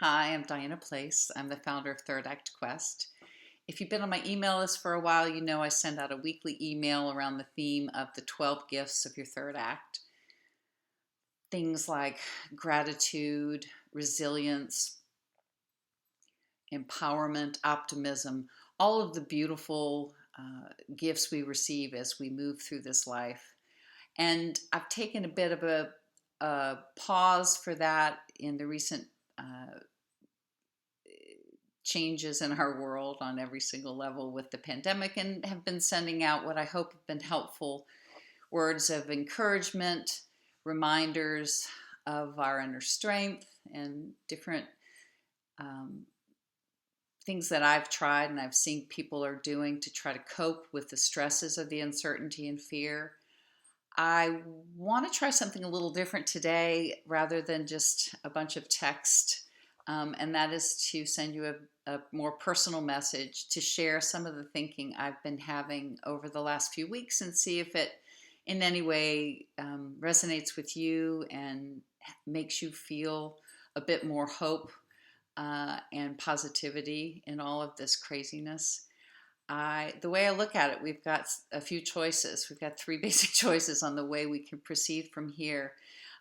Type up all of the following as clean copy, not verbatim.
Hi, I'm Diana Place. I'm the founder of Third Act Quest. If you've been on my email list for a while, you know I send out a weekly email around the theme of the 12 gifts of your third act. Things like gratitude, resilience, empowerment, optimism, all of the beautiful gifts we receive as we move through this life. And I've taken a bit of a pause for that in the recent changes in our world on every single level with the pandemic, and have been sending out what I hope have been helpful words of encouragement, reminders of our inner strength, and different um, things that I've tried and I've seen people are doing to try to cope with the stresses of the uncertainty and fear. I want to try something a little different today rather than just a bunch of text, and that is to send you a more personal message to share some of the thinking I've been having over the last few weeks and see if it in any way resonates with you and makes you feel a bit more hope and positivity in all of this craziness. The way I look at it, we've got a few choices. We've got three basic choices on the way we can proceed from here.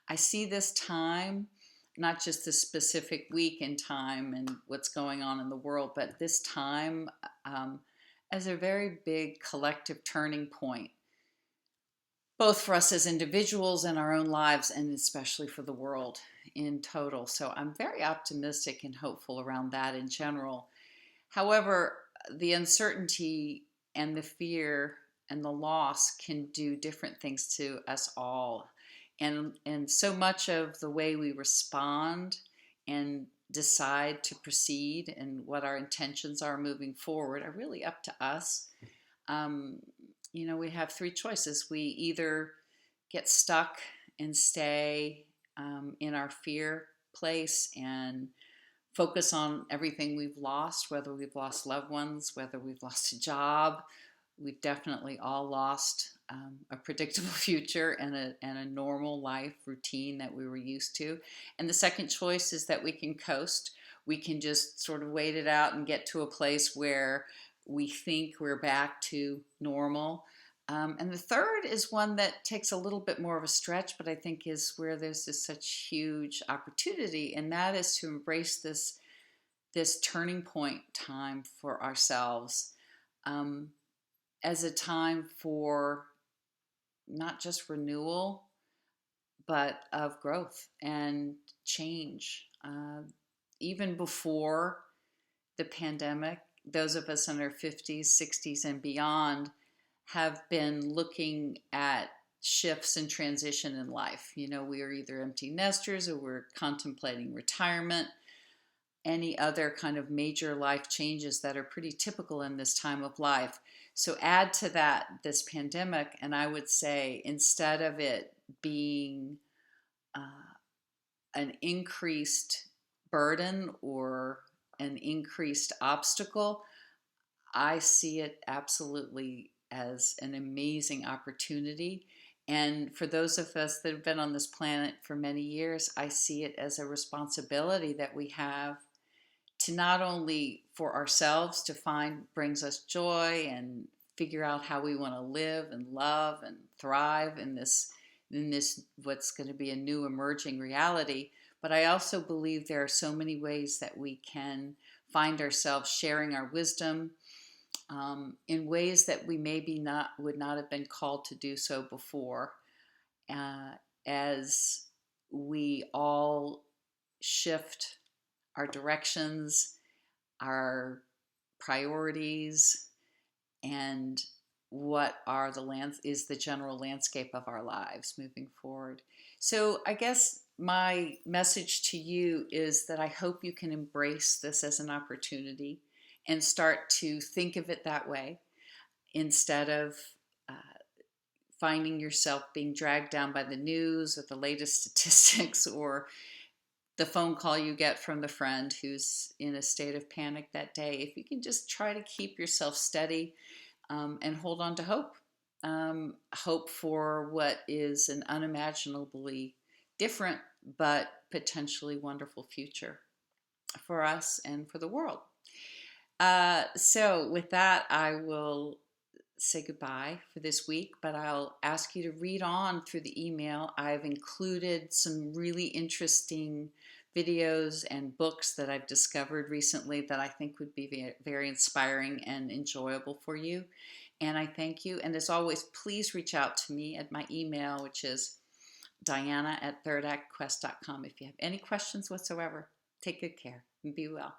I see this time, not just this specific week in time and what's going on in the world, but this time as a very big collective turning point, both for us as individuals in our own lives and especially for the world in total. So I'm very optimistic and hopeful around that in general. However, the uncertainty and the fear and the loss can do different things to us all. And so much of the way we respond and decide to proceed and what our intentions are moving forward are really up to us. Um, we have three choices. We either get stuck and stay in our fear place and focus on everything we've lost, whether we've lost loved ones, whether we've lost a job. We've definitely all lost a predictable future and a normal life routine that we were used to. And the second choice is that we can coast. We can just sort of wait it out and get to a place where we think we're back to normal. And the third is one that takes a little bit more of a stretch, but I think is where there's this such huge opportunity, and that is to embrace this turning point time for ourselves um, as a time for not just renewal, but of growth and change. Even before the pandemic, those of us in our 50s, 60s, and beyond have been looking at shifts and transition in life. We are either empty nesters or we're contemplating retirement, any other kind of major life changes that are pretty typical in this time of life. So add to that this pandemic, and I would say instead of it being an increased burden or an increased obstacle, I see it absolutely as an amazing opportunity. And for those of us that have been on this planet for many years, I see it as a responsibility that we have to not only for ourselves to find brings us joy and figure out how we want to live and love and thrive in this what's going to be a new emerging reality, but I also believe there are so many ways that we can find ourselves sharing our wisdom in ways that we maybe not would not have been called to do so before, uh, as we all shift our directions, our priorities, and what are is the general landscape of our lives moving forward. So I guess my message to you is that I hope you can embrace this as an opportunity and start to think of it that way instead of uh, finding yourself being dragged down by the news or the latest statistics or the phone call you get from the friend who's in a state of panic that day. If you can just try to keep yourself steady and hold on to hope, hope for what is an unimaginably different but potentially wonderful future. for us and for the world. So with that, I will say goodbye for this week, but I'll ask you to read on through the email. I've included some really interesting videos and books that I've discovered recently that I think would be very inspiring and enjoyable for you. And I thank you. And as always, please reach out to me at my email, which is diana@thirdactquest.com if you have any questions whatsoever. Take good care and be well.